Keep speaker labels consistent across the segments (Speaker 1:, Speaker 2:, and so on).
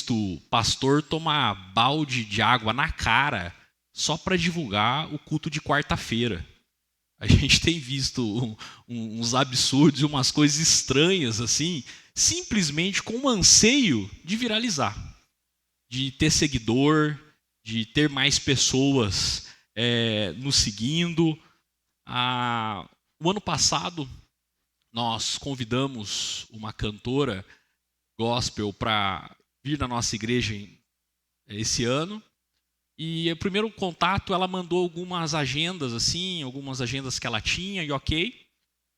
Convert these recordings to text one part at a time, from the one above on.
Speaker 1: visto pastor tomar balde de água na cara só para divulgar o culto de quarta-feira. A gente tem visto uns absurdos e umas coisas estranhas assim, simplesmente com um anseio de viralizar, de ter seguidor, de ter mais pessoas nos seguindo. O ano passado, nós convidamos uma cantora gospel para vir na nossa igreja esse ano. E o primeiro contato, ela mandou algumas agendas, assim, algumas agendas que ela tinha, e ok.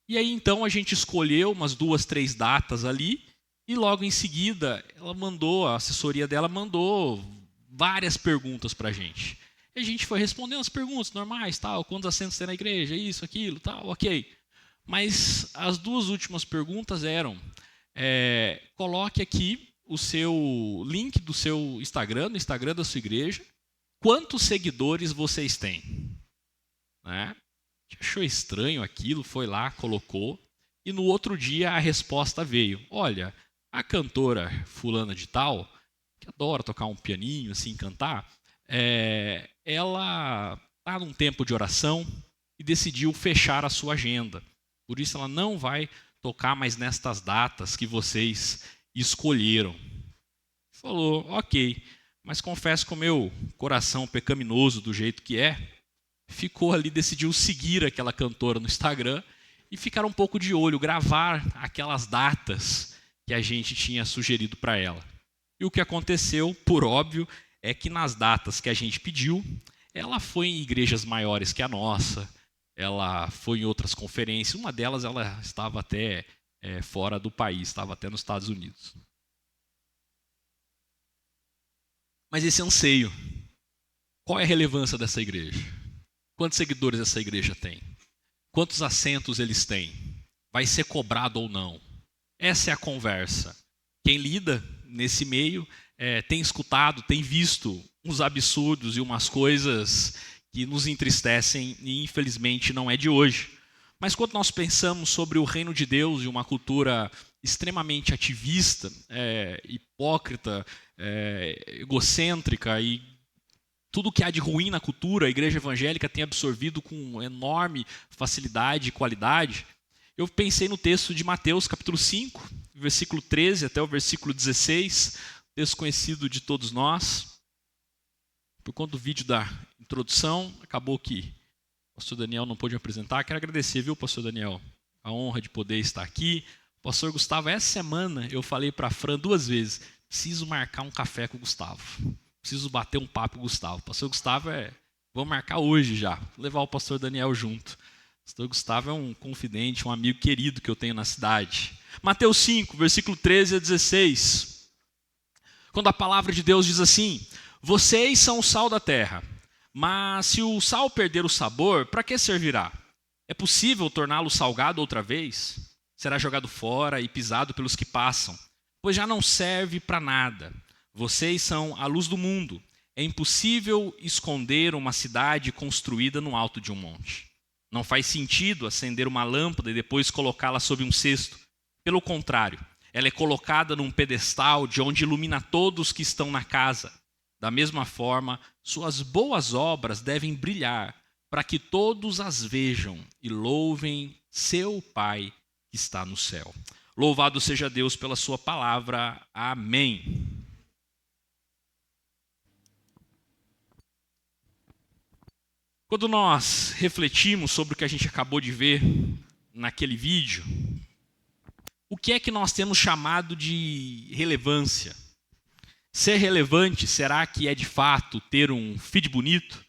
Speaker 1: E aí, então, a gente escolheu umas 2, 3 datas ali, e logo em seguida, a assessoria dela mandou várias perguntas para a gente. E a gente foi respondendo as perguntas normais, tal, quantos assentos tem na igreja, isso, aquilo, tal, ok. Mas as 2 últimas perguntas eram, coloque aqui o seu link do seu Instagram, no Instagram da sua igreja, quantos seguidores vocês têm? Né? Achou estranho aquilo, foi lá, colocou, e no outro dia a resposta veio. Olha, a cantora fulana de tal, que adora tocar um pianinho, assim, cantar, ela está num tempo de oração e decidiu fechar a sua agenda. Por isso ela não vai tocar mais nestas datas que vocês escolheram. Falou, ok. Mas confesso que o meu coração pecaminoso, do jeito que ficou ali, decidiu seguir aquela cantora no Instagram e ficar um pouco de olho, gravar aquelas datas que a gente tinha sugerido para ela. E o que aconteceu, por óbvio, é que nas datas que a gente pediu, ela foi em igrejas maiores que a nossa, ela foi em outras conferências, uma delas ela estava até fora do país, estava até nos Estados Unidos. Mas esse anseio, qual é a relevância dessa igreja? Quantos seguidores essa igreja tem? Quantos assentos eles têm? Vai ser cobrado ou não? Essa é a conversa. Quem lida nesse meio tem escutado, tem visto uns absurdos e umas coisas que nos entristecem e infelizmente não é de hoje. Mas quando nós pensamos sobre o reino de Deus e uma cultura extremamente ativista, hipócrita, egocêntrica e tudo que há de ruim na cultura, a igreja evangélica tem absorvido com enorme facilidade e qualidade. Eu pensei no texto de Mateus, capítulo 5, versículo 13 até o versículo 16, texto conhecido de todos nós. Por conta do vídeo da introdução, acabou que o pastor Daniel não pôde me apresentar. Quero agradecer, viu, pastor Daniel, a honra de poder estar aqui. Pastor Gustavo, essa semana eu falei para a Fran 2 vezes, preciso marcar um café com o Gustavo. Preciso bater um papo com o Gustavo. O pastor Gustavo vamos marcar hoje já. Vou levar o pastor Daniel junto. O pastor Gustavo é um confidente, um amigo querido que eu tenho na cidade. Mateus 5, versículo 13 a 16. Quando a palavra de Deus diz assim, vocês são o sal da terra, mas se o sal perder o sabor, para que servirá? É possível torná-lo salgado outra vez? Será jogado fora e pisado pelos que passam, pois já não serve para nada. Vocês são a luz do mundo. É impossível esconder uma cidade construída no alto de um monte. Não faz sentido acender uma lâmpada e depois colocá-la sob um cesto. Pelo contrário, ela é colocada num pedestal de onde ilumina todos que estão na casa. Da mesma forma, suas boas obras devem brilhar, para que todos as vejam e louvem seu Pai que está no céu. Louvado seja Deus pela sua palavra. Amém. Quando nós refletimos sobre o que a gente acabou de ver naquele vídeo, o que é que nós temos chamado de relevância? Ser relevante, será que é de fato ter um feed bonito?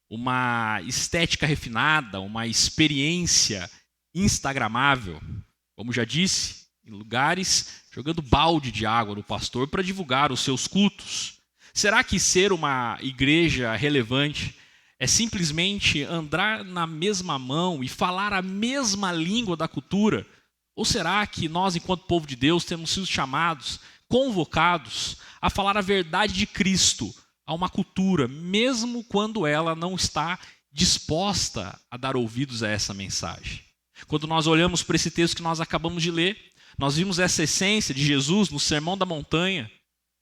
Speaker 1: Uma estética refinada, uma experiência instagramável? Como já disse, em lugares jogando balde de água no pastor para divulgar os seus cultos. Será que ser uma igreja relevante é simplesmente andar na mesma mão e falar a mesma língua da cultura? Ou será que nós, enquanto povo de Deus, temos sido chamados, convocados a falar a verdade de Cristo a uma cultura, mesmo quando ela não está disposta a dar ouvidos a essa mensagem? Quando nós olhamos para esse texto que nós acabamos de ler, nós vimos essa essência de Jesus no Sermão da Montanha,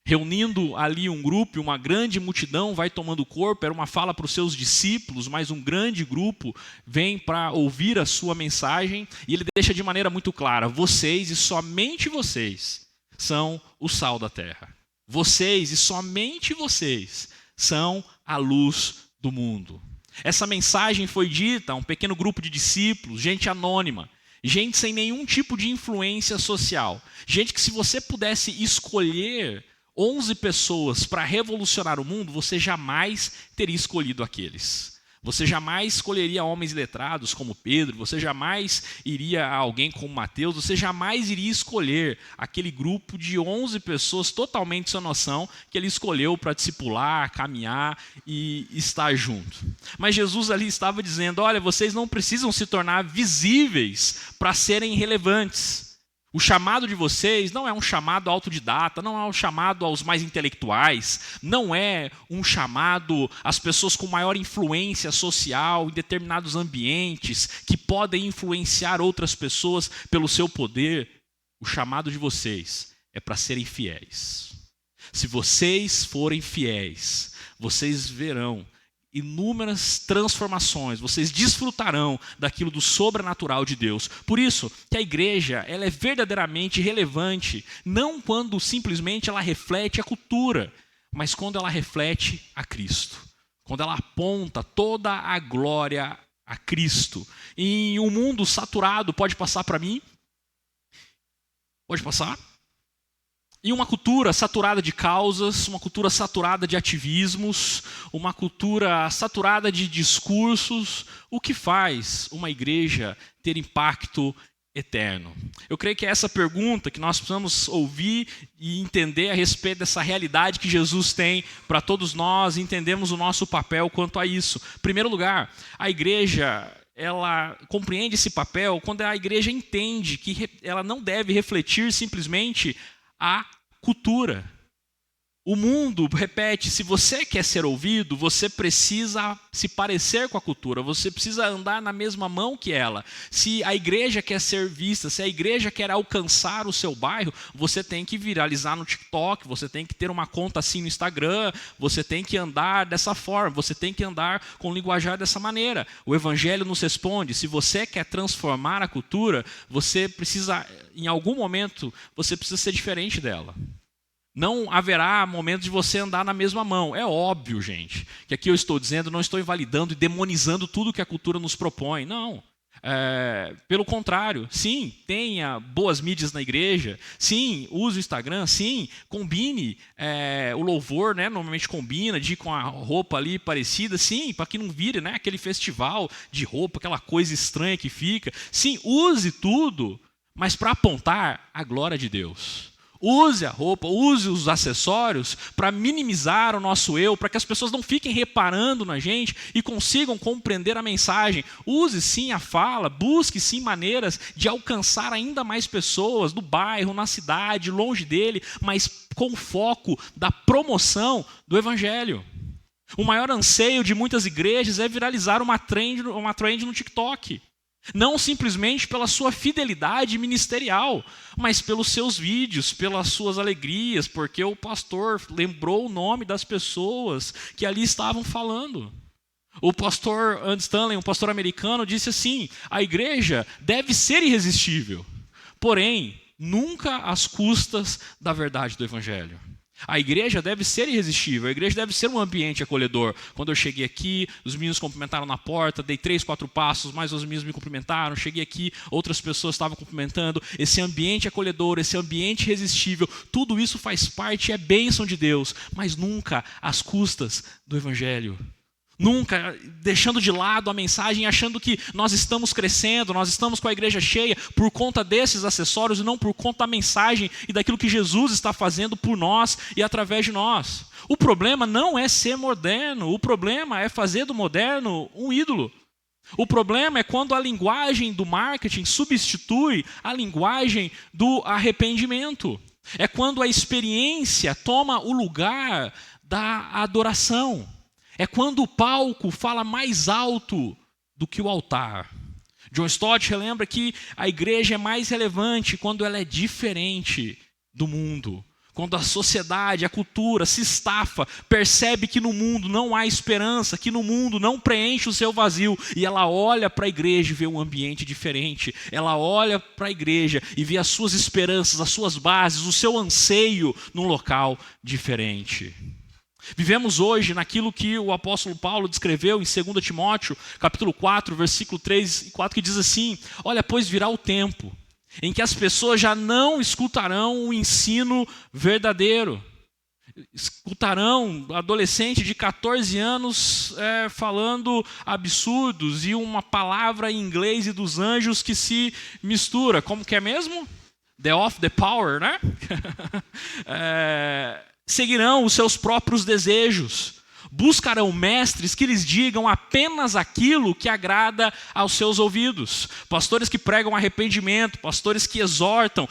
Speaker 1: reunindo ali um grupo, uma grande multidão vai tomando corpo. Era uma fala para os seus discípulos, mas um grande grupo vem para ouvir a sua mensagem, e ele deixa de maneira muito clara: vocês e somente vocês são o sal da terra. Vocês e somente vocês são a luz do mundo. Essa mensagem foi dita a um pequeno grupo de discípulos, gente anônima, gente sem nenhum tipo de influência social, gente que, se você pudesse escolher 11 pessoas para revolucionar o mundo, você jamais teria escolhido aqueles. Você jamais escolheria homens letrados como Pedro, você jamais iria a alguém como Mateus, você jamais iria escolher aquele grupo de 11 pessoas totalmente sem noção que ele escolheu para discipular, caminhar e estar junto. Mas Jesus ali estava dizendo: olha, vocês não precisam se tornar visíveis para serem relevantes. O chamado de vocês não é um chamado autodidata, não é um chamado aos mais intelectuais, não é um chamado às pessoas com maior influência social em determinados ambientes, que podem influenciar outras pessoas pelo seu poder. O chamado de vocês é para serem fiéis. Se vocês forem fiéis, vocês verão inúmeras transformações, vocês desfrutarão daquilo do sobrenatural de Deus. Por isso que a igreja, ela é verdadeiramente relevante, não quando simplesmente ela reflete a cultura, mas quando ela reflete a Cristo, quando ela aponta toda a glória a Cristo. Em um mundo saturado, pode passar para mim? Pode passar? Em uma cultura saturada de causas, uma cultura saturada de ativismos, uma cultura saturada de discursos, o que faz uma igreja ter impacto eterno? Eu creio que é essa pergunta que nós precisamos ouvir e entender a respeito dessa realidade que Jesus tem para todos nós, e entendemos o nosso papel quanto a isso. Em primeiro lugar, a igreja, ela compreende esse papel quando a igreja entende que ela não deve refletir simplesmente a cultura. O mundo, repete, se você quer ser ouvido, você precisa se parecer com a cultura, você precisa andar na mesma mão que ela. Se a igreja quer ser vista, se a igreja quer alcançar o seu bairro, você tem que viralizar no TikTok, você tem que ter uma conta assim no Instagram, você tem que andar dessa forma, você tem que andar com linguajar dessa maneira. O Evangelho nos responde: se você quer transformar a cultura, você precisa, em algum momento, você precisa ser diferente dela. Não haverá momento de você andar na mesma mão. É óbvio, gente, que aqui eu estou dizendo, não estou invalidando e demonizando tudo que a cultura nos propõe. Não. Pelo contrário, sim, tenha boas mídias na igreja, sim, use o Instagram, sim, combine o louvor, né, normalmente combina de ir com a roupa ali parecida, sim, para que não vire, né, aquele festival de roupa, aquela coisa estranha que fica. Sim, use tudo, mas para apontar a glória de Deus. Use a roupa, use os acessórios para minimizar o nosso eu, para que as pessoas não fiquem reparando na gente e consigam compreender a mensagem. Use sim a fala, busque sim maneiras de alcançar ainda mais pessoas no bairro, na cidade, longe dele, mas com foco da promoção do Evangelho. O maior anseio de muitas igrejas é viralizar uma trend no TikTok. Não simplesmente pela sua fidelidade ministerial, mas pelos seus vídeos, pelas suas alegrias, porque o pastor lembrou o nome das pessoas que ali estavam falando. O pastor Andy Stanley, um pastor americano, disse assim: a igreja deve ser irresistível, porém, nunca às custas da verdade do Evangelho. A igreja deve ser irresistível, a igreja deve ser um ambiente acolhedor. Quando eu cheguei aqui, os meninos cumprimentaram na porta, dei 3, 4 passos, mais os meninos me cumprimentaram, cheguei aqui, outras pessoas estavam cumprimentando. Esse ambiente acolhedor, esse ambiente irresistível, tudo isso faz parte, é bênção de Deus, mas nunca às custas do Evangelho. Nunca deixando de lado a mensagem, achando que nós estamos crescendo, nós estamos com a igreja cheia por conta desses acessórios e não por conta da mensagem e daquilo que Jesus está fazendo por nós e através de nós. O problema não é ser moderno, o problema é fazer do moderno um ídolo. O problema é quando a linguagem do marketing substitui a linguagem do arrependimento. É quando a experiência toma o lugar da adoração. É quando o palco fala mais alto do que o altar. John Stott relembra que a igreja é mais relevante quando ela é diferente do mundo. Quando a sociedade, a cultura se estafa, percebe que no mundo não há esperança, que no mundo não preenche o seu vazio, e ela olha para a igreja e vê um ambiente diferente. Ela olha para a igreja e vê as suas esperanças, as suas bases, o seu anseio num local diferente. Vivemos hoje naquilo que o apóstolo Paulo descreveu em 2 Timóteo, capítulo 4, versículo 3 e 4, que diz assim: olha, pois virá o tempo em que as pessoas já não escutarão o ensino verdadeiro. Escutarão adolescente de 14 anos falando absurdos e uma palavra em inglês e dos anjos que se mistura. Como que é mesmo? The of the power, né? Seguirão os seus próprios desejos. Buscarão mestres que lhes digam apenas aquilo que agrada aos seus ouvidos. Pastores que pregam arrependimento, pastores que exortam.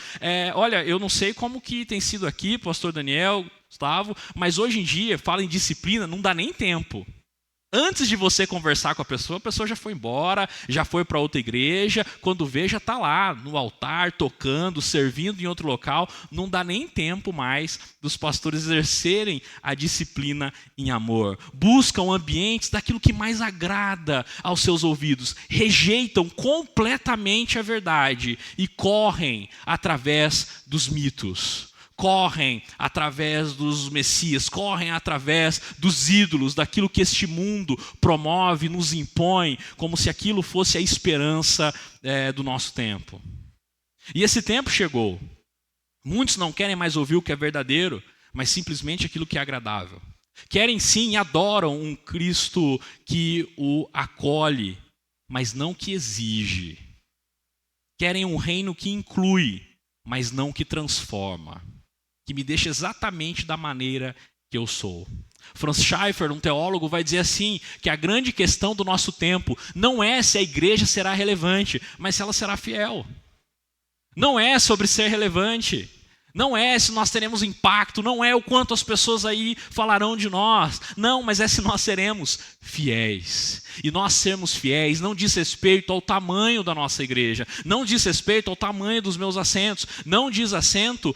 Speaker 1: Olha, eu não sei como que tem sido aqui, pastor Daniel, Gustavo, mas hoje em dia, fala em disciplina, não dá nem tempo. Antes de você conversar com a pessoa já foi embora, já foi para outra igreja, quando vê já está lá no altar, tocando, servindo em outro local. Não dá nem tempo mais dos pastores exercerem a disciplina em amor. Buscam ambientes daquilo que mais agrada aos seus ouvidos, rejeitam completamente a verdade e correm através dos mitos. Correm através dos messias, correm através dos ídolos, daquilo que este mundo promove, nos impõe, como se aquilo fosse a esperança do nosso tempo. E esse tempo chegou. Muitos não querem mais ouvir o que é verdadeiro, mas simplesmente aquilo que é agradável. Querem sim e adoram um Cristo que o acolhe, mas não que exige. Querem um reino que inclui, mas não que transforma. Que me deixa exatamente da maneira que eu sou. Franz Schaeffer, um teólogo, vai dizer assim, que a grande questão do nosso tempo não é se a igreja será relevante, mas se ela será fiel. Não é sobre ser relevante, não é se nós teremos impacto, não é o quanto as pessoas aí falarão de nós, não, mas é se nós seremos fiéis. E nós sermos fiéis não diz respeito ao tamanho da nossa igreja, não diz respeito ao tamanho dos meus assentos, não diz assento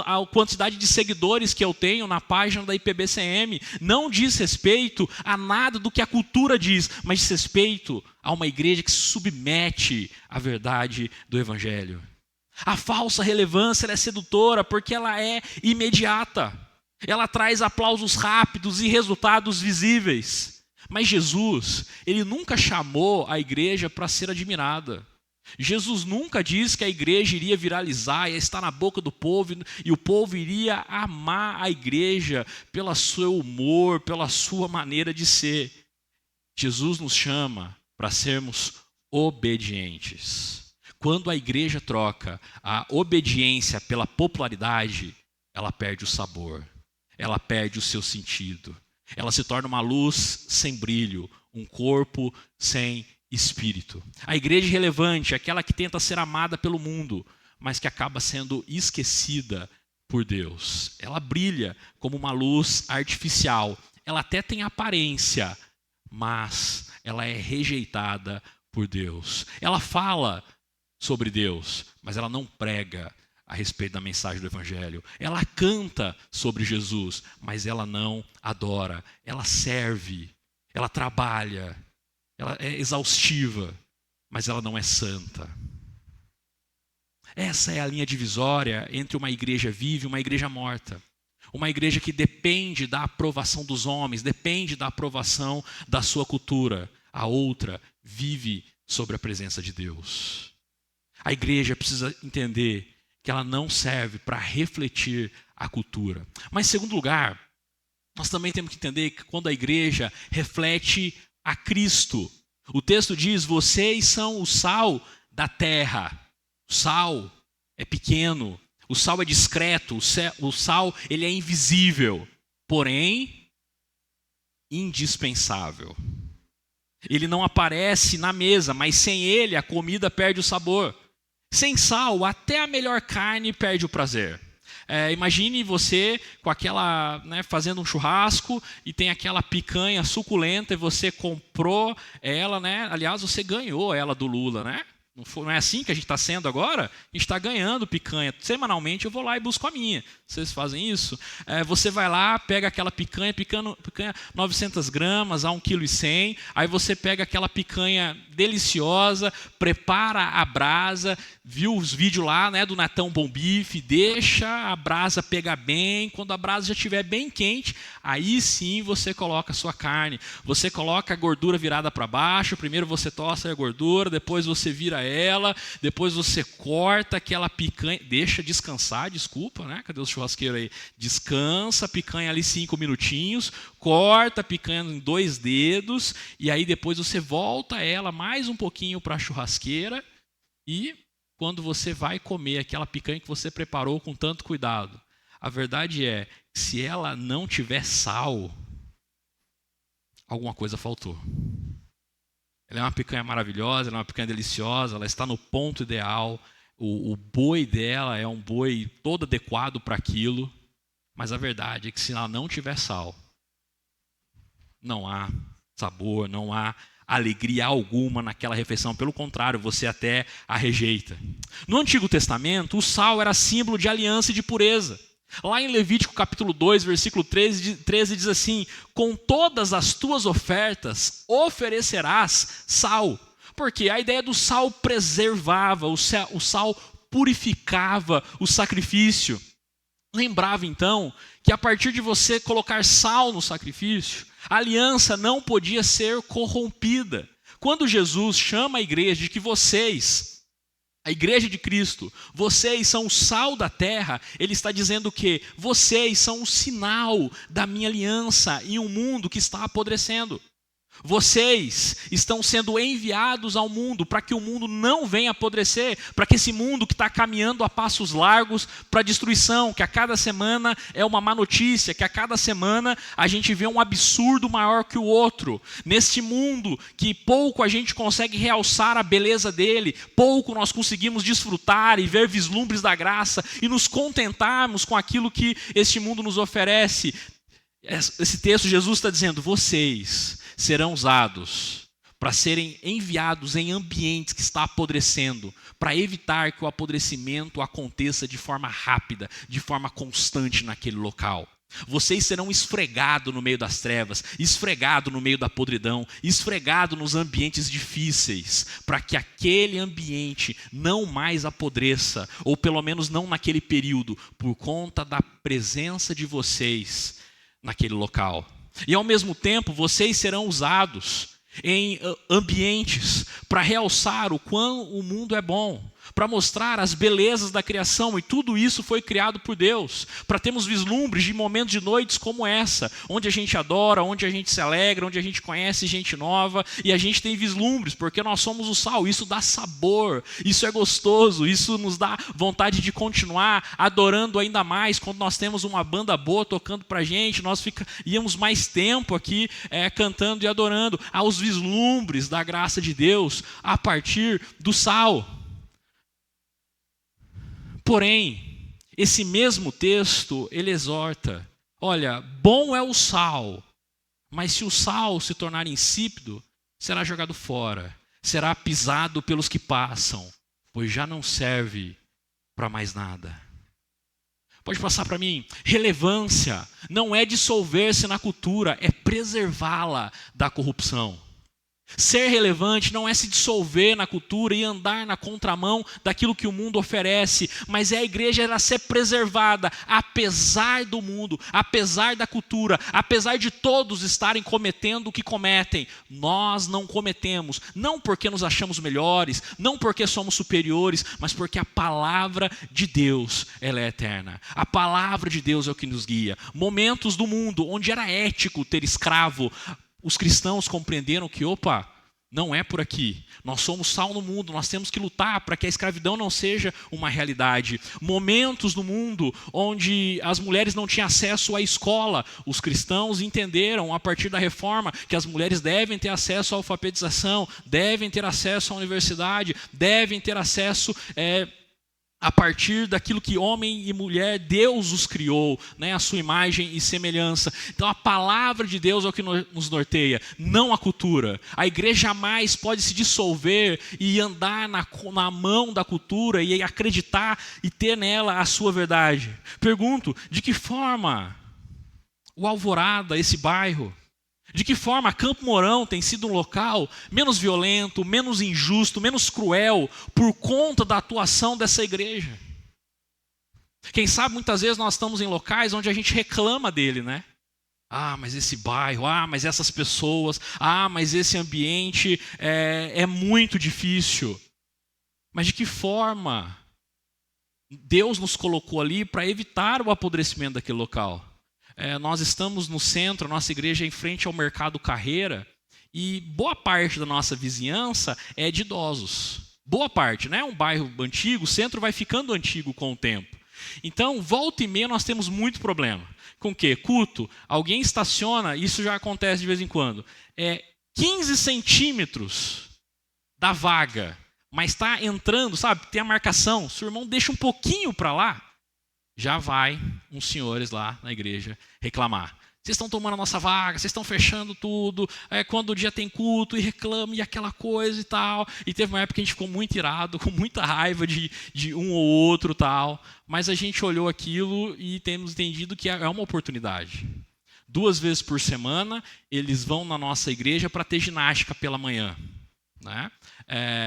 Speaker 1: à quantidade de seguidores que eu tenho na página da IPBCM, não diz respeito a nada do que a cultura diz, mas diz respeito a uma igreja que se submete à verdade do Evangelho. A falsa relevância ela é sedutora porque ela é imediata. Ela traz aplausos rápidos e resultados visíveis. Mas Jesus, ele nunca chamou a igreja para ser admirada. Jesus nunca disse que a igreja iria viralizar, ia estar na boca do povo e o povo iria amar a igreja pelo seu humor, pela sua maneira de ser. Jesus nos chama para sermos obedientes. Quando a igreja troca a obediência pela popularidade, ela perde o sabor, ela perde o seu sentido. Ela se torna uma luz sem brilho, um corpo sem espírito. A igreja relevante é aquela que tenta ser amada pelo mundo, mas que acaba sendo esquecida por Deus. Ela brilha como uma luz artificial. Ela até tem aparência, mas ela é rejeitada por Deus. Ela fala sobre Deus, mas ela não prega a respeito da mensagem do Evangelho. Ela canta sobre Jesus, mas ela não adora. Ela serve, ela trabalha, ela é exaustiva, mas ela não é santa. Essa é a linha divisória entre uma igreja viva e uma igreja morta. Uma igreja que depende da aprovação dos homens, depende da aprovação da sua cultura. A outra vive sobre a presença de Deus. A igreja precisa entender que ela não serve para refletir a cultura. Mas, em segundo lugar, nós também temos que entender que quando a igreja reflete a Cristo, o texto diz, vocês são o sal da terra. O sal é pequeno, o sal é discreto, o sal ele é invisível, porém indispensável. Ele não aparece na mesa, mas sem ele a comida perde o sabor. Sem sal, até a melhor carne perde o prazer. Imagine você com aquela, fazendo um churrasco e tem aquela picanha suculenta e você comprou ela, Aliás, você ganhou ela do Lula, Não é assim que a gente está sendo agora? A gente está ganhando picanha. Semanalmente eu vou lá e busco a minha. Vocês fazem isso? Você vai lá, pega aquela picanha 900 gramas a 1,1 kg. Aí você pega aquela picanha deliciosa, prepara a brasa. Viu os vídeos lá, né, do Natão Bom Bife? Deixa a brasa pegar bem. Quando a brasa já estiver bem quente, aí sim você coloca a sua carne. Você coloca a gordura virada para baixo. Primeiro você tosta a gordura, depois você vira ela, depois você corta aquela picanha, deixa descansar, desculpa, né? Cadê o churrasqueiro aí? Descansa a picanha ali 5 minutinhos, corta a picanha em 2 dedos, e aí depois você volta ela mais um pouquinho para a churrasqueira, e quando você vai comer aquela picanha que você preparou com tanto cuidado, a verdade é que se ela não tiver sal, alguma coisa faltou. Ela é uma picanha maravilhosa, ela é uma picanha deliciosa, ela está no ponto ideal. O boi dela é um boi todo adequado para aquilo. Mas a verdade é que se ela não tiver sal, não há sabor, não há alegria alguma naquela refeição. Pelo contrário, você até a rejeita. No Antigo Testamento, o sal era símbolo de aliança e de pureza. Lá em Levítico capítulo 2, versículo 13 diz assim: com todas as tuas ofertas oferecerás sal. Porque a ideia do sal preservava, o sal purificava o sacrifício. Lembrava então que a partir de você colocar sal no sacrifício, a aliança não podia ser corrompida. Quando Jesus chama a igreja de que vocês, a igreja de Cristo, vocês são o sal da terra, ele está dizendo que vocês são o sinal da minha aliança em um mundo que está apodrecendo. Vocês estão sendo enviados ao mundo para que o mundo não venha apodrecer, para que esse mundo que está caminhando a passos largos para a destruição, que a cada semana é uma má notícia, que a cada semana a gente vê um absurdo maior que o outro. Neste mundo que pouco a gente consegue realçar a beleza dele, pouco nós conseguimos desfrutar e ver vislumbres da graça e nos contentarmos com aquilo que este mundo nos oferece. Esse texto, Jesus está dizendo, vocês serão usados para serem enviados em ambientes que está apodrecendo, para evitar que o apodrecimento aconteça de forma rápida, de forma constante naquele local. Vocês serão esfregados no meio das trevas, esfregados no meio da podridão, esfregados nos ambientes difíceis, para que aquele ambiente não mais apodreça, ou pelo menos não naquele período, por conta da presença de vocês naquele local. E ao mesmo tempo, vocês serão usados em ambientes para realçar o quão o mundo é bom, para mostrar as belezas da criação, e tudo isso foi criado por Deus, para termos vislumbres de momentos de noites como essa, onde a gente adora, onde a gente se alegra, onde a gente conhece gente nova, e a gente tem vislumbres, porque nós somos o sal, isso dá sabor, isso é gostoso, isso nos dá vontade de continuar adorando ainda mais, quando nós temos uma banda boa tocando para a gente, nós íamos mais tempo aqui cantando e adorando, aos vislumbres da graça de Deus, a partir do sal. Porém, esse mesmo texto, ele exorta, olha, bom é o sal, mas se o sal se tornar insípido, será jogado fora, será pisado pelos que passam, pois já não serve para mais nada. Pode passar para mim, relevância não é dissolver-se na cultura, é preservá-la da corrupção. Ser relevante não é se dissolver na cultura e andar na contramão daquilo que o mundo oferece, mas é a igreja ela ser preservada, apesar do mundo, apesar da cultura, apesar de todos estarem cometendo o que cometem. Nós não cometemos, não porque nos achamos melhores, não porque somos superiores, mas porque a palavra de Deus ela é eterna. A palavra de Deus é o que nos guia. Momentos do mundo onde era ético ter escravo, os cristãos compreenderam que, não é por aqui. Nós somos sal no mundo, nós temos que lutar para que a escravidão não seja uma realidade. Momentos no mundo onde as mulheres não tinham acesso à escola, os cristãos entenderam a partir da reforma que as mulheres devem ter acesso à alfabetização, devem ter acesso à universidade, devem ter acesso a partir daquilo que homem e mulher, Deus os criou, né, a sua imagem e semelhança. Então a palavra de Deus é o que nos norteia, não a cultura. A igreja jamais pode se dissolver e andar na mão da cultura e acreditar e ter nela a sua verdade. Pergunto, de que forma o Alvorada, esse bairro, de que forma Campo Mourão tem sido um local menos violento, menos injusto, menos cruel, por conta da atuação dessa igreja? Quem sabe muitas vezes nós estamos em locais onde a gente reclama dele, né? Ah, mas esse bairro, mas essas pessoas, mas esse ambiente é muito difícil. Mas de que forma Deus nos colocou ali para evitar o apodrecimento daquele local? Nós estamos no centro, a nossa igreja é em frente ao Mercado Carreira, e boa parte da nossa vizinhança é de idosos. Boa parte, né? Um bairro antigo, o centro vai ficando antigo com o tempo. Então, volta e meia nós temos muito problema. Com o quê? Culto. Alguém estaciona, isso já acontece de vez em quando, 15 centímetros da vaga, mas está entrando, sabe? Tem a marcação, se o irmão deixa um pouquinho para lá, já vai uns senhores lá na igreja reclamar. Vocês estão tomando a nossa vaga, vocês estão fechando tudo, quando o dia tem culto e reclama e aquela coisa e tal. E teve uma época que a gente ficou muito irado, com muita raiva de um ou outro tal. Mas a gente olhou aquilo e temos entendido que é uma oportunidade. 2 vezes por semana, eles vão na nossa igreja para ter ginástica pela manhã, né?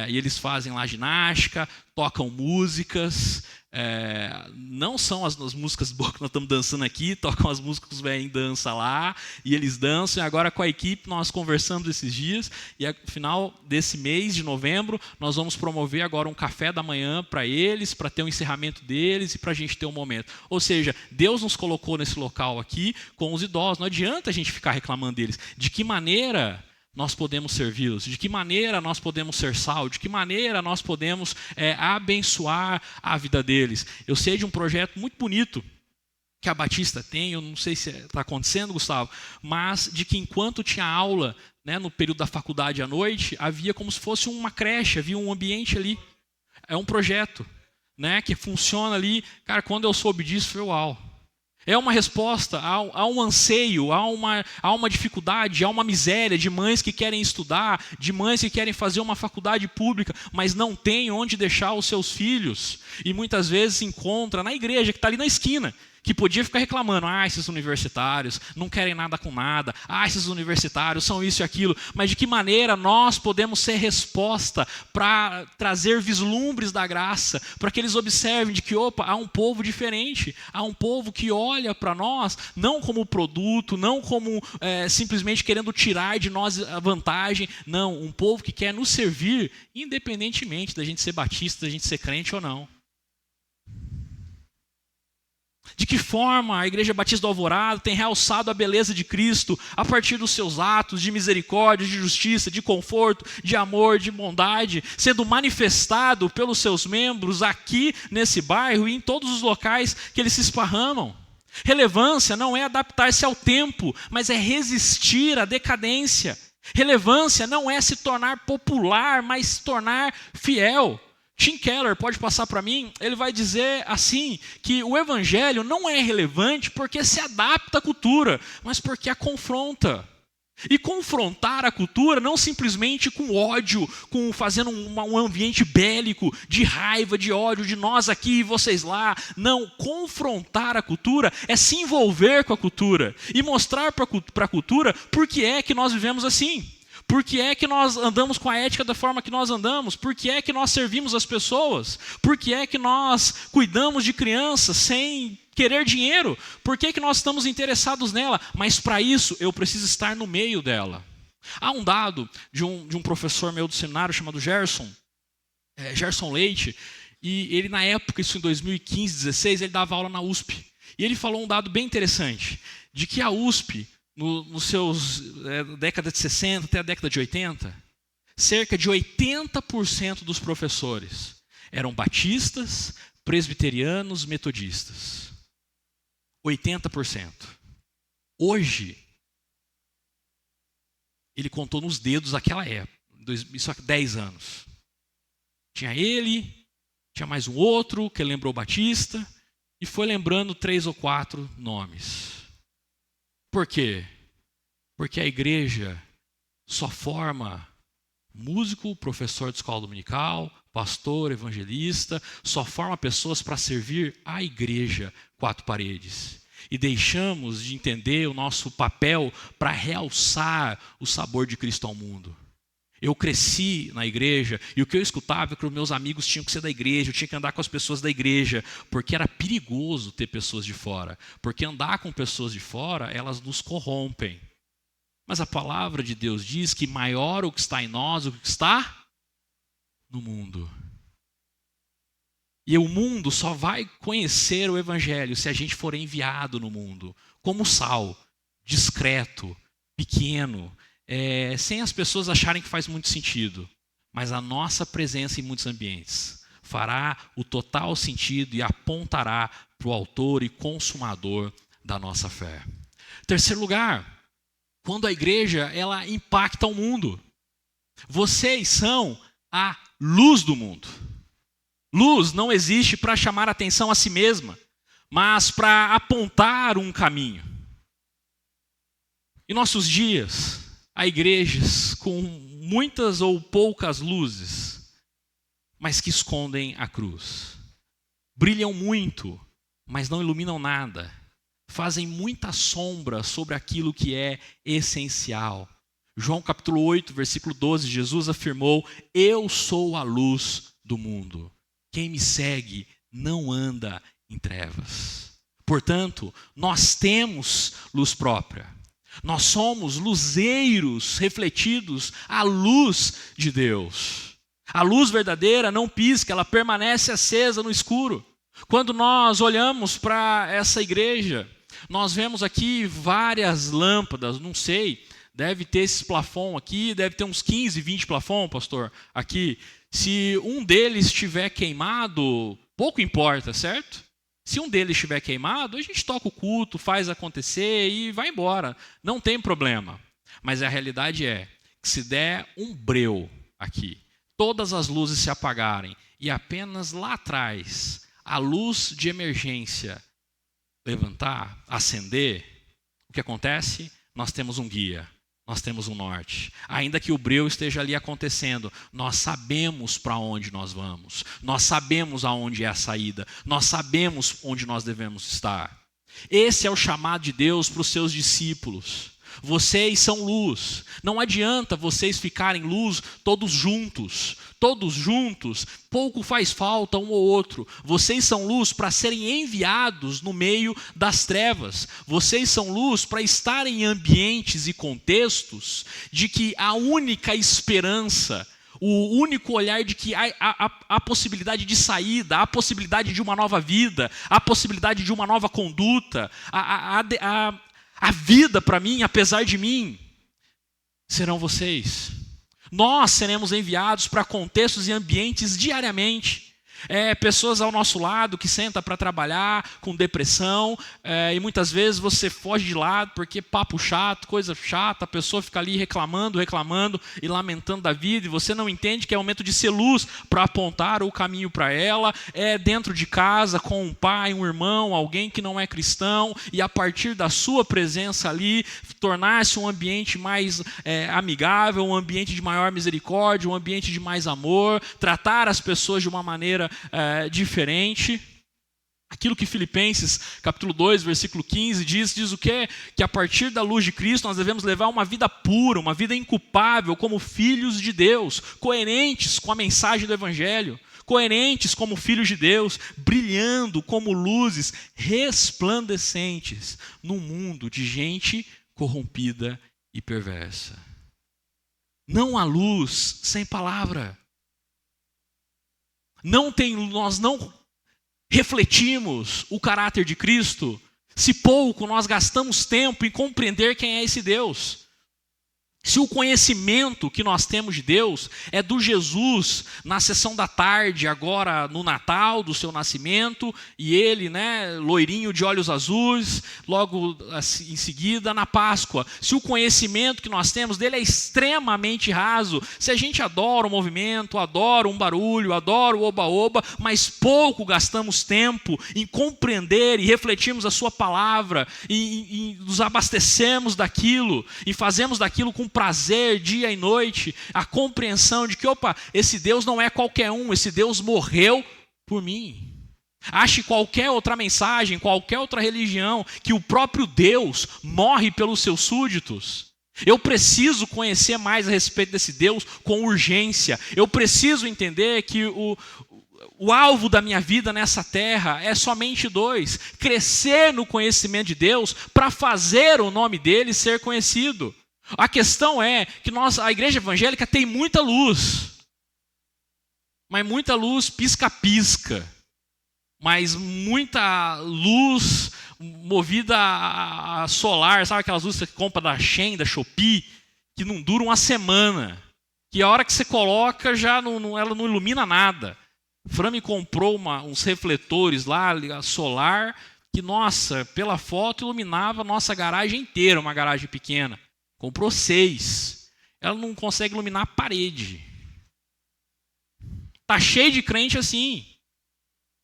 Speaker 1: E eles fazem lá ginástica, tocam músicas, não são as músicas boas que nós estamos dançando aqui, tocam as músicas que os velhinhos dançam lá, e eles dançam. E agora com a equipe nós conversamos esses dias, e no final desse mês de novembro nós vamos promover agora um café da manhã para eles, para ter o encerramento deles e para a gente ter um momento. Ou seja, Deus nos colocou nesse local aqui com os idosos, não adianta a gente ficar reclamando deles. De que maneira nós podemos servi-los? De que maneira nós podemos ser sal? De que maneira nós podemos abençoar a vida deles? Eu sei de um projeto muito bonito que a Batista tem, eu não sei se está acontecendo, Gustavo, mas de que enquanto tinha aula, né, no período da faculdade à noite, havia como se fosse uma creche, havia um ambiente ali. É um projeto, né, que funciona ali. Cara, quando eu soube disso, foi uau. É uma resposta a um anseio, a uma dificuldade, a uma miséria de mães que querem estudar, de mães que querem fazer uma faculdade pública, mas não têm onde deixar os seus filhos. E muitas vezes se encontra na igreja, que está ali na esquina, que podia ficar reclamando, esses universitários não querem nada com nada, esses universitários são isso e aquilo. Mas de que maneira nós podemos ser resposta para trazer vislumbres da graça, para que eles observem de que, há um povo diferente, há um povo que olha para nós, não como produto, não como simplesmente querendo tirar de nós a vantagem, não, um povo que quer nos servir, independentemente da gente ser batista, da gente ser crente ou não. De que forma a Igreja Batista do Alvorada tem realçado a beleza de Cristo a partir dos seus atos de misericórdia, de justiça, de conforto, de amor, de bondade, sendo manifestado pelos seus membros aqui nesse bairro e em todos os locais que eles se esparramam. Relevância não é adaptar-se ao tempo, mas é resistir à decadência. Relevância não é se tornar popular, mas se tornar fiel. Tim Keller, pode passar para mim, ele vai dizer assim, que o evangelho não é relevante porque se adapta à cultura, mas porque a confronta. E confrontar a cultura não simplesmente com ódio, fazendo um ambiente bélico, de raiva, de ódio, de nós aqui e vocês lá. Não, confrontar a cultura é se envolver com a cultura e mostrar para a cultura por que é que nós vivemos assim. Por que é que nós andamos com a ética da forma que nós andamos? Por que é que nós servimos as pessoas? Por que é que nós cuidamos de crianças sem querer dinheiro? Por que é que nós estamos interessados nela? Mas para isso eu preciso estar no meio dela. Há um dado de um professor meu do seminário chamado Gerson Leite, e ele na época, isso em 2015, 2016, ele dava aula na USP. E ele falou um dado bem interessante, de que a USP, nos seus década de 60 até a década de 80, cerca de 80% dos professores eram batistas, presbiterianos, metodistas. 80%. Hoje, ele contou nos dedos aquela época, isso há 10 anos. Tinha ele, Tinha mais um outro que lembrou Batista, e foi lembrando 3 ou 4 nomes. Por quê? Porque a igreja só forma músico, professor de escola dominical, pastor, evangelista, só forma pessoas para servir a igreja, 4 paredes. E deixamos de entender o nosso papel para realçar o sabor de Cristo ao mundo. Eu cresci na igreja e o que eu escutava é que os meus amigos tinham que ser da igreja, eu tinha que andar com as pessoas da igreja, porque era perigoso ter pessoas de fora. Porque andar com pessoas de fora, elas nos corrompem. Mas a palavra de Deus diz que maior o que está em nós, o que está no mundo. E o mundo só vai conhecer o evangelho se a gente for enviado no mundo, como sal, discreto, pequeno, sem as pessoas acharem que faz muito sentido. Mas a nossa presença em muitos ambientes fará o total sentido e apontará para o autor e consumador da nossa fé. Terceiro lugar, quando a igreja ela impacta o mundo. Vocês são a luz do mundo. Luz não existe para chamar atenção a si mesma, mas para apontar um caminho. Em nossos dias, há igrejas com muitas ou poucas luzes, mas que escondem a cruz. Brilham muito, mas não iluminam nada. Fazem muita sombra sobre aquilo que é essencial. João capítulo 8, versículo 12, Jesus afirmou: eu sou a luz do mundo. Quem me segue não anda em trevas. Portanto, nós temos luz própria. Nós somos luzeiros refletidos à luz de Deus. A luz verdadeira não pisca, ela permanece acesa no escuro. Quando nós olhamos para essa igreja, nós vemos aqui várias lâmpadas, não sei, deve ter esse plafond aqui, deve ter uns 15, 20 plafond, pastor, aqui. Se um deles estiver queimado, pouco importa, certo? Se um deles estiver queimado, a gente toca o culto, faz acontecer e vai embora. Não tem problema. Mas a realidade é que se der um breu aqui, todas as luzes se apagarem e apenas lá atrás a luz de emergência levantar, acender, o que acontece? Nós temos um guia. Nós temos um norte. Ainda que o breu esteja ali acontecendo, nós sabemos para onde nós vamos. Nós sabemos aonde é a saída. Nós sabemos onde nós devemos estar. Esse é o chamado de Deus para os seus discípulos. Vocês são luz. Não adianta vocês ficarem luz todos juntos. Todos juntos, pouco faz falta um ou outro. Vocês são luz para serem enviados no meio das trevas. Vocês são luz para estarem em ambientes e contextos de que a única esperança, o único olhar de que há possibilidade de saída, há possibilidade de uma nova vida, há possibilidade de uma nova conduta, a vida para mim, apesar de mim, serão vocês. Nós seremos enviados para contextos e ambientes diariamente. Pessoas ao nosso lado que sentam para trabalhar com depressão, e muitas vezes você foge de lado porque papo chato, coisa chata, a pessoa fica ali reclamando e lamentando da vida, e você não entende que é o momento de ser luz para apontar o caminho para ela, dentro de casa com um pai, um irmão, alguém que não é cristão, e a partir da sua presença ali, tornar-se um ambiente mais amigável, um ambiente de maior misericórdia, um ambiente de mais amor, tratar as pessoas de uma maneira diferente. Aquilo que Filipenses capítulo 2, versículo 15 diz o quê? Que a partir da luz de Cristo nós devemos levar uma vida pura, uma vida inculpável como filhos de Deus, coerentes com a mensagem do Evangelho, coerentes como filhos de Deus, brilhando como luzes resplandecentes num mundo de gente corrompida e perversa. Não há luz sem palavra. Nós não refletimos o caráter de Cristo se pouco nós gastamos tempo em compreender quem é esse Deus. Se o conhecimento que nós temos de Deus é do Jesus na sessão da tarde, agora no Natal, do seu nascimento, e ele, loirinho de olhos azuis, logo em seguida na Páscoa. Se o conhecimento que nós temos dele é extremamente raso, se a gente adora o movimento, adora um barulho, adora o oba-oba, mas pouco gastamos tempo em compreender e refletirmos a sua palavra, e nos abastecemos daquilo, e fazemos daquilo com prazer, dia e noite, a compreensão de que, esse Deus não é qualquer um, esse Deus morreu por mim. Ache qualquer outra mensagem, qualquer outra religião, que o próprio Deus morre pelos seus súditos. Eu preciso conhecer mais a respeito desse Deus com urgência. Eu preciso entender que o alvo da minha vida nessa terra é somente dois: crescer no conhecimento de Deus para fazer o nome dele ser conhecido. A questão é que a igreja evangélica tem muita luz, mas muita luz pisca-pisca, mas muita luz movida a solar, sabe aquelas luzes que você compra da Shein, da Shopee, que não duram uma semana, que a hora que você coloca ela não ilumina nada. Fran me comprou uns refletores lá, solar, que, nossa, pela foto iluminava a nossa garagem inteira, uma garagem pequena. Comprou 6. Ela não consegue iluminar a parede. Está cheio de crente assim,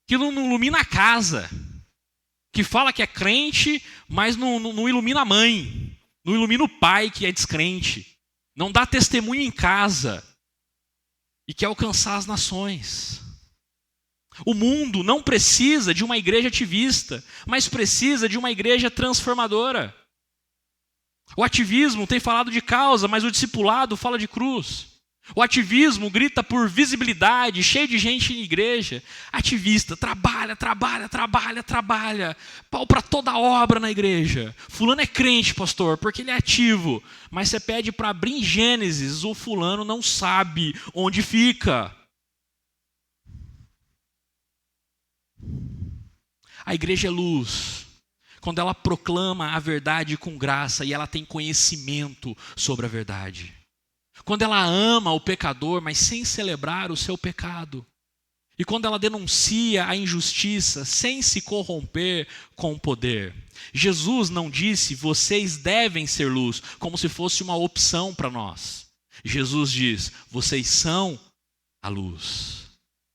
Speaker 1: que não ilumina a casa, que fala que é crente, mas não ilumina a mãe, não ilumina o pai que é descrente, não dá testemunho em casa e quer alcançar as nações. O mundo não precisa de uma igreja ativista, mas precisa de uma igreja transformadora. O ativismo tem falado de causa, mas o discipulado fala de cruz. O ativismo grita por visibilidade, cheio de gente em igreja. Ativista, trabalha. Pau para toda obra na igreja. Fulano é crente, pastor, porque ele é ativo. Mas você pede para abrir em Gênesis, o fulano não sabe onde fica. A igreja é luz quando ela proclama a verdade com graça e ela tem conhecimento sobre a verdade. Quando ela ama o pecador, mas sem celebrar o seu pecado. E quando ela denuncia a injustiça sem se corromper com o poder. Jesus não disse: vocês devem ser luz, como se fosse uma opção para nós. Jesus diz: vocês são a luz.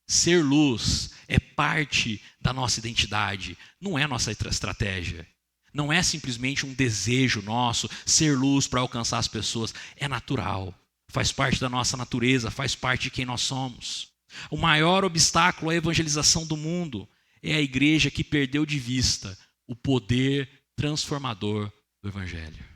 Speaker 1: Ser luz é parte da nossa identidade, não é nossa estratégia. Não é simplesmente um desejo nosso ser luz para alcançar as pessoas. É natural, faz parte da nossa natureza, faz parte de quem nós somos. O maior obstáculo à evangelização do mundo é a igreja que perdeu de vista o poder transformador do evangelho.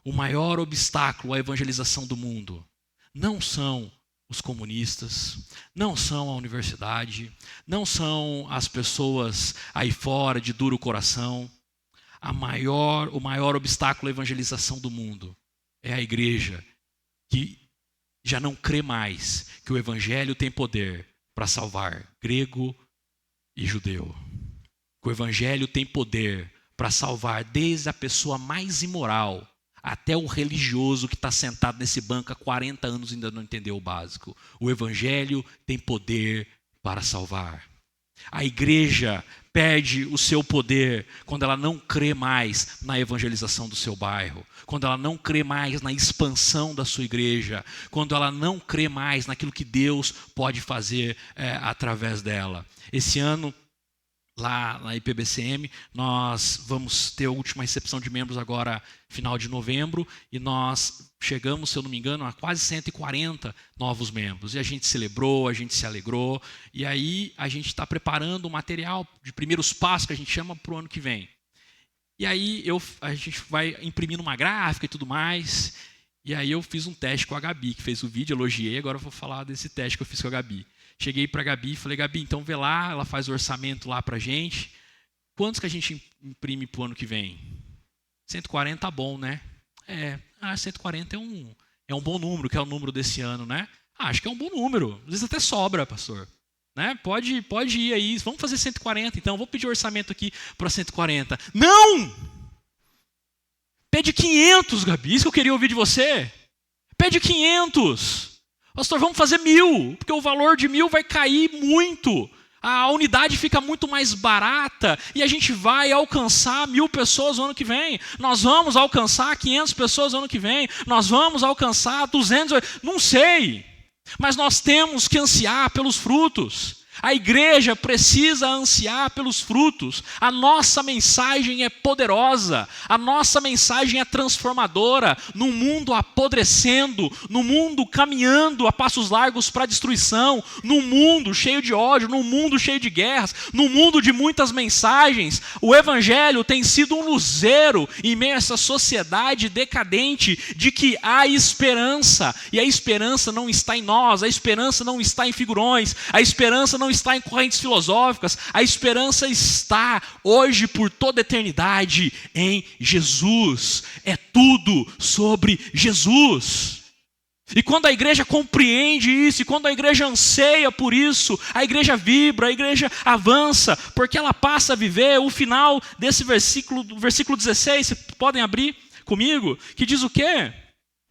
Speaker 1: O maior obstáculo à evangelização do mundo não são os comunistas, não são a universidade, não são as pessoas aí fora de duro coração. O maior obstáculo à evangelização do mundo é a igreja que já não crê mais que o evangelho tem poder para salvar grego e judeu. Que o evangelho tem poder para salvar desde a pessoa mais imoral até o religioso que está sentado nesse banco há 40 anos e ainda não entendeu o básico. O evangelho tem poder para salvar. A igreja perde o seu poder quando ela não crê mais na evangelização do seu bairro, quando ela não crê mais na expansão da sua igreja, quando ela não crê mais naquilo que Deus pode fazer através dela. Esse ano, lá na IPBCM, nós vamos ter a última recepção de membros agora, final de novembro, e nós chegamos, se eu não me engano, a quase 140 novos membros. E a gente celebrou, a gente se alegrou, e aí a gente está preparando um material de primeiros passos, que a gente chama, para o ano que vem. E aí a gente vai imprimindo uma gráfica e tudo mais, e aí eu fiz um teste com a Gabi, que fez o vídeo, elogiei, agora eu vou falar desse teste que eu fiz com a Gabi. Cheguei para a Gabi e falei: Gabi, então vê lá, ela faz o orçamento lá para a gente. Quantos que a gente imprime para o ano que vem? 140 tá bom, né? 140 é um bom número, que é o número desse ano, né? Acho que é um bom número. Às vezes até sobra, pastor. Né? Pode ir aí, vamos fazer 140 então, vou pedir orçamento aqui para 140. Não! Pede 500, Gabi, isso que eu queria ouvir de você. Pede 500. Pastor, vamos fazer 1.000, porque o valor de 1.000 vai cair muito. A unidade fica muito mais barata e a gente vai alcançar 1.000 pessoas no ano que vem. Nós vamos alcançar 500 pessoas no ano que vem. Nós vamos alcançar 200, não sei. Mas nós temos que ansiar pelos frutos. A igreja precisa ansiar pelos frutos. A nossa mensagem é poderosa. A nossa mensagem é transformadora. No mundo apodrecendo, no mundo caminhando a passos largos para a destruição, no mundo cheio de ódio, no mundo cheio de guerras, no mundo de muitas mensagens, o evangelho tem sido um luzeiro em meio a essa sociedade decadente de que há esperança. E a esperança não está em nós, a esperança não está em figurões, a esperança não está em correntes filosóficas, a esperança está hoje por toda a eternidade em Jesus. É tudo sobre Jesus. E quando a igreja compreende isso, e quando a igreja anseia por isso, a igreja vibra, a igreja avança, porque ela passa a viver o final desse versículo 16, vocês podem abrir comigo, que diz o quê?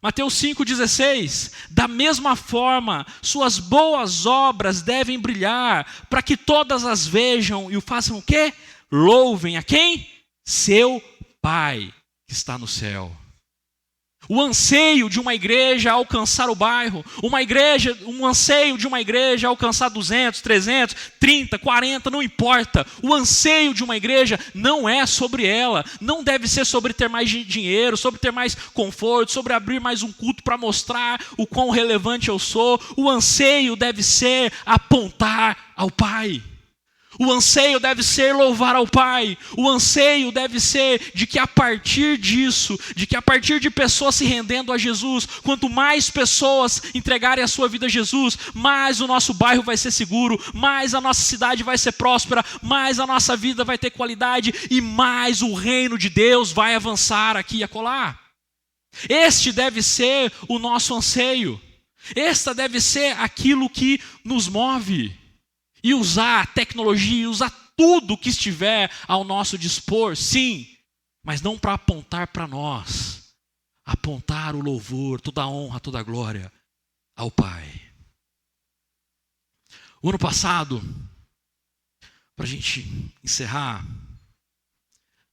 Speaker 1: Mateus 5,16, da mesma forma, suas boas obras devem brilhar, para que todas as vejam e o façam o quê? Louvem a quem? Seu Pai que está no céu. O anseio de uma igreja a alcançar o bairro, um anseio de uma igreja a alcançar 200, 300, 30, 40, não importa. O anseio de uma igreja não é sobre ela, não deve ser sobre ter mais dinheiro, sobre ter mais conforto, sobre abrir mais um culto para mostrar o quão relevante eu sou. O anseio deve ser apontar ao Pai. O anseio deve ser louvar ao Pai. O anseio deve ser de que a partir disso, de que a partir de pessoas se rendendo a Jesus, quanto mais pessoas entregarem a sua vida a Jesus, mais o nosso bairro vai ser seguro, mais a nossa cidade vai ser próspera, mais a nossa vida vai ter qualidade e mais o reino de Deus vai avançar aqui e acolá. Este deve ser o nosso anseio. Esta deve ser aquilo que nos move. E usar a tecnologia, usar tudo que estiver ao nosso dispor, sim, mas não para apontar para nós, apontar o louvor, toda a honra, toda a glória ao Pai. O ano passado, para a gente encerrar,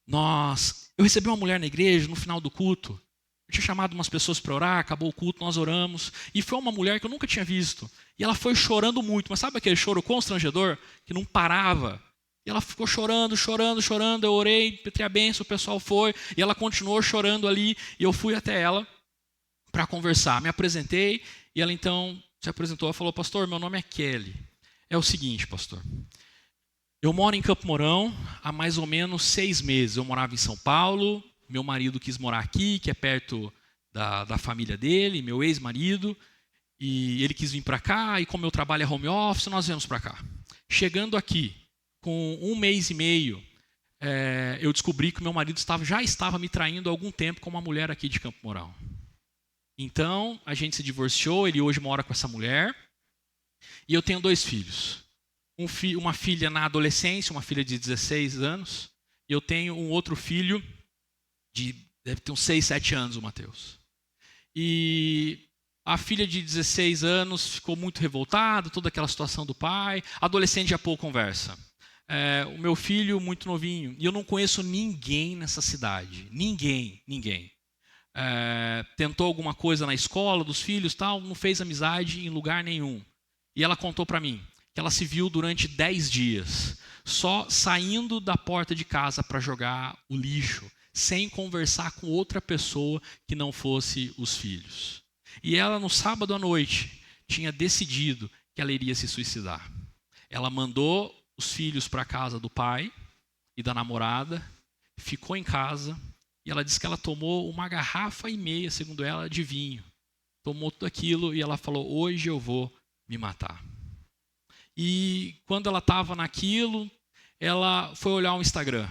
Speaker 1: eu recebi uma mulher na igreja no final do culto. Eu tinha chamado umas pessoas para orar, acabou o culto, nós oramos, e foi uma mulher que eu nunca tinha visto. E ela foi chorando muito, mas sabe aquele choro constrangedor, que não parava? E ela ficou chorando, eu orei, petrei a bênção, o pessoal foi, e ela continuou chorando ali, e eu fui até ela para conversar. Me apresentei, e ela então se apresentou, ela falou, pastor, meu nome é Kelly. É o seguinte, pastor, eu moro em Campo Mourão há mais ou menos 6 meses. Eu morava em São Paulo, meu marido quis morar aqui, que é perto da família dele, meu ex-marido, e ele quis vir para cá, e como meu trabalho é home office, nós viemos para cá. Chegando aqui, com 1 mês e meio, eu descobri que meu marido já estava me traindo há algum tempo com uma mulher aqui de Campo Mourão. Então, a gente se divorciou, ele hoje mora com essa mulher, e eu tenho 2 filhos. Uma filha na adolescência, uma filha de 16 anos, e eu tenho um outro filho deve ter uns 6, 7 anos, o Mateus. E a filha de 16 anos ficou muito revoltada, toda aquela situação do pai. Adolescente já pouco conversa. O meu filho muito novinho, e eu não conheço ninguém nessa cidade. Ninguém. Tentou alguma coisa na escola dos filhos, tal, não fez amizade em lugar nenhum. E ela contou para mim que ela se viu durante 10 dias, só saindo da porta de casa para jogar o lixo, sem conversar com outra pessoa que não fosse os filhos. E ela, no sábado à noite, tinha decidido que ela iria se suicidar. Ela mandou os filhos para a casa do pai e da namorada, ficou em casa, e ela disse que ela tomou 1,5 garrafas, segundo ela, de vinho. Tomou tudo aquilo e ela falou, hoje eu vou me matar. E quando ela estava naquilo, ela foi olhar o Instagram.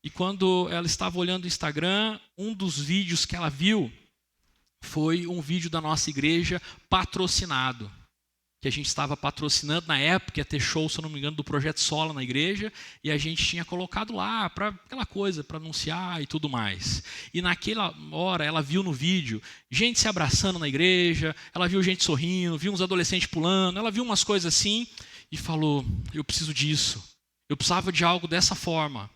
Speaker 1: E quando ela estava olhando o Instagram, um dos vídeos que ela viu foi um vídeo da nossa igreja patrocinado. que a gente estava patrocinando na época, ia ter show, se eu não me engano, do Projeto Sola na igreja, e a gente tinha colocado lá para aquela coisa, para anunciar e tudo mais. E naquela hora ela viu no vídeo gente se abraçando na igreja, ela viu gente sorrindo, viu uns adolescentes pulando, ela viu umas coisas assim e falou: eu preciso disso, eu precisava de algo dessa forma.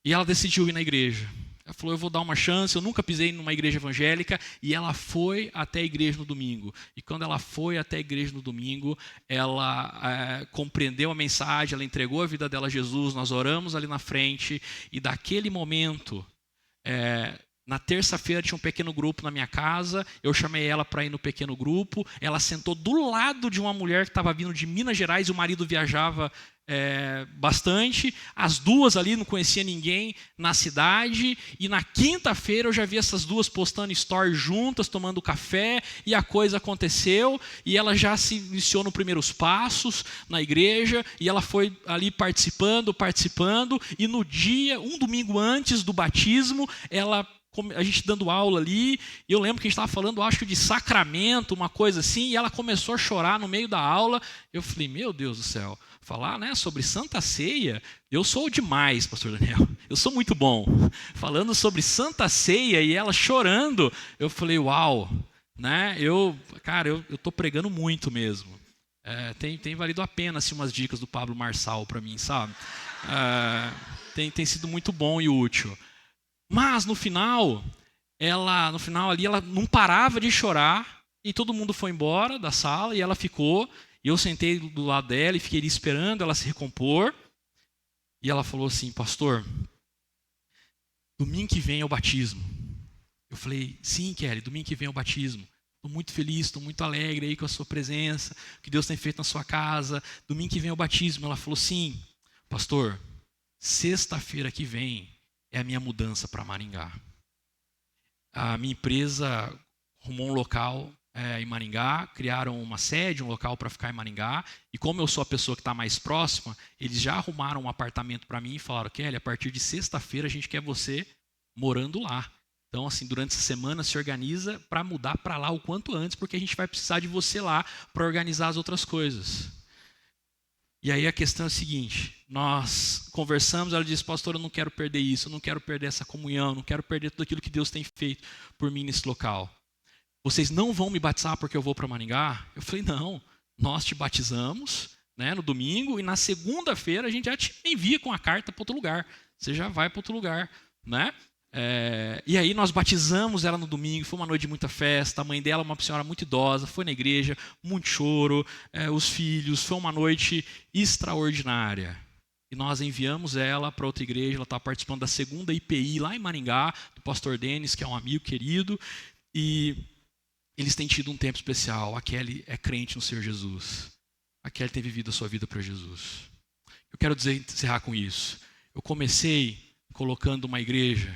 Speaker 1: E ela decidiu ir na igreja. Ela falou: eu vou dar uma chance, eu nunca pisei numa igreja evangélica. E ela foi até a igreja no domingo. E quando ela foi até a igreja no domingo, ela compreendeu a mensagem, ela entregou a vida dela a Jesus, nós oramos ali na frente. E daquele momento, na terça-feira tinha um pequeno grupo na minha casa, eu chamei ela para ir no pequeno grupo, ela sentou do lado de uma mulher que estava vindo de Minas Gerais e o marido viajava bastante, as duas ali não conhecia ninguém na cidade, e na quinta-feira eu já vi essas duas postando stories juntas, tomando café, e a coisa aconteceu, e ela já se iniciou nos primeiros passos na igreja, e ela foi ali participando, e no dia, um domingo antes do batismo, a gente dando aula ali, e eu lembro que a gente estava falando, acho que de sacramento, uma coisa assim, e ela começou a chorar no meio da aula. Eu falei: meu Deus do céu, falar, né, sobre Santa Ceia, eu sou demais, pastor Daniel, eu sou muito bom. Falando sobre Santa Ceia e ela chorando, eu falei: uau, né, eu estou pregando muito mesmo. Tem valido a pena assim, umas dicas do Pablo Marçal para mim, sabe? Tem sido muito bom e útil. Mas no final ali, ela não parava de chorar, e todo mundo foi embora da sala, e ela ficou, e eu sentei do lado dela e fiquei ali esperando ela se recompor, e ela falou assim: pastor, domingo que vem é o batismo. Eu falei: sim, Kelly, domingo que vem é o batismo. Estou muito feliz, estou muito alegre aí com a sua presença, o que Deus tem feito na sua casa, domingo que vem é o batismo. Ela falou: sim, pastor, sexta-feira que vem é a minha mudança para Maringá. A minha empresa arrumou um local em Maringá, criaram uma sede, um local para ficar em Maringá, e como eu sou a pessoa que está mais próxima, eles já arrumaram um apartamento para mim e falaram: Kelly, a partir de sexta-feira a gente quer você morando lá. Então, assim, durante essa semana se organiza para mudar para lá o quanto antes, porque a gente vai precisar de você lá para organizar as outras coisas. E aí a questão é a seguinte: nós conversamos, ela disse: pastor, eu não quero perder isso, eu não quero perder essa comunhão, eu não quero perder tudo aquilo que Deus tem feito por mim nesse local. Vocês não vão me batizar porque eu vou para Maringá? Eu falei: não, nós te batizamos, né, no domingo, e na segunda-feira a gente já te envia com a carta para outro lugar. Você já vai para outro lugar, né? E aí nós batizamos ela no domingo, foi uma noite de muita festa, a mãe dela, uma senhora muito idosa, foi na igreja, muito choro, os filhos, foi uma noite extraordinária. E nós enviamos ela para outra igreja, ela está participando da segunda IPI lá em Maringá, do pastor Denis, que é um amigo querido, e eles têm tido um tempo especial. A Kelly é crente no Senhor Jesus, a Kelly tem vivido a sua vida para Jesus. Eu quero encerrar com isso. Eu comecei colocando uma igreja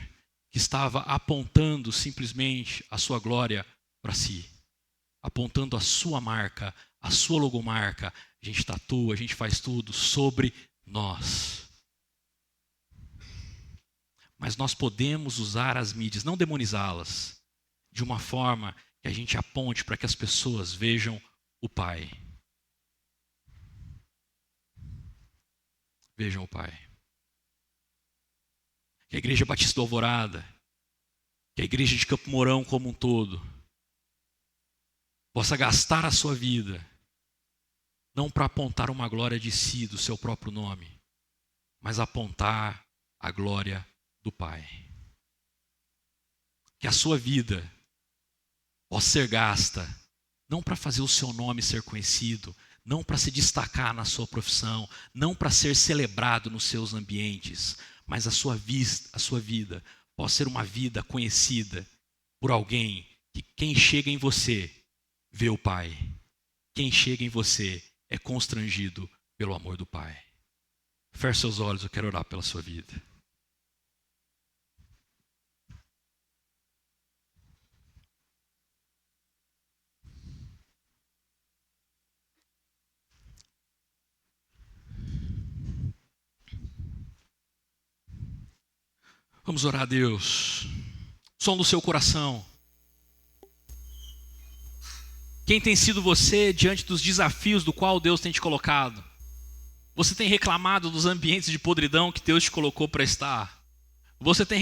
Speaker 1: que estava apontando simplesmente a sua glória para si, apontando a sua marca, a sua logomarca. A gente tatua, a gente faz tudo sobre nós. Mas nós podemos usar as mídias, não demonizá-las, de uma forma que a gente aponte para que as pessoas vejam o Pai. Vejam o Pai. Que a Igreja Batista do Alvorada, que a Igreja de Campo Mourão como um todo, possa gastar a sua vida, não para apontar uma glória de si, do seu próprio nome, mas apontar a glória do Pai. Que a sua vida possa ser gasta, não para fazer o seu nome ser conhecido, não para se destacar na sua profissão, não para ser celebrado nos seus ambientes, mas a sua vida possa ser uma vida conhecida por alguém que quem chega em você vê o Pai. Quem chega em você é constrangido pelo amor do Pai. Feche seus olhos, eu quero orar pela sua vida. Vamos orar a Deus. Som do seu coração. Quem tem sido você diante dos desafios do qual Deus tem te colocado? Você tem reclamado dos ambientes de podridão que Deus te colocou para estar? Você tem